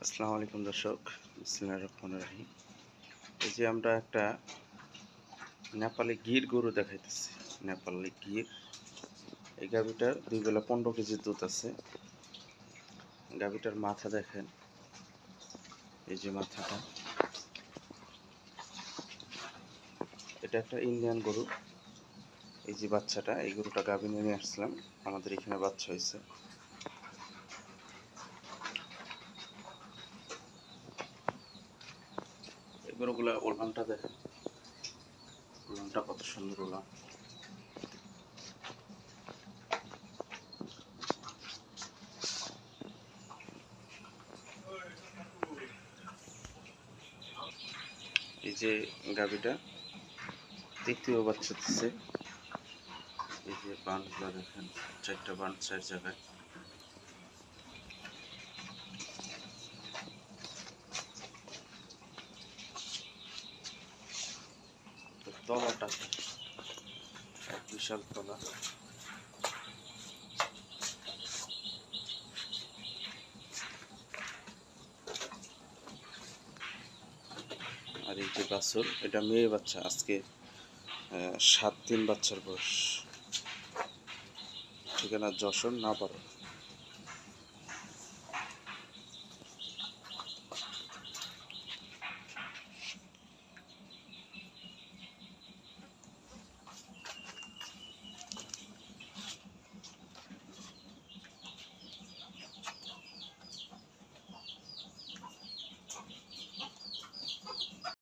আসসালামু আলাইকুম দর্শক, বিসমিল্লাহির রহমানির রহিম। এই যে আমরা একটা নেপালি গির গরু দেখাইতেছি। নেপালি গির, এই গাভীটার 2 বেলা 15 কেজি দুধ আছে। গাভীটার মাথা দেখেন, এই যে মাথাটা, এটা একটা ইন্ডিয়ান গরু। এই যে বাচ্চাটা, এই গরুটা গাভী নিয়ে আসছিলাম, আমাদের এখানে বাচ্চা হয়েছে। এই গরুগুলা ওলানটা দেখেন, ওলানটা কত সুন্দর ওলান। এই যে গাভীটা তৃতীয় বাচ্চা দিচ্ছে। এই যে বানগুলা দেখেন, 4টা বান 4 জায়গায়। তলাটা বিশাল তলা। আর এই যে বাছুর, এটা মেয়ে বাচ্চা, আজকে 7 দিন বাচ্চার বয়স। ঠিকানা যশোর নাপাড়া।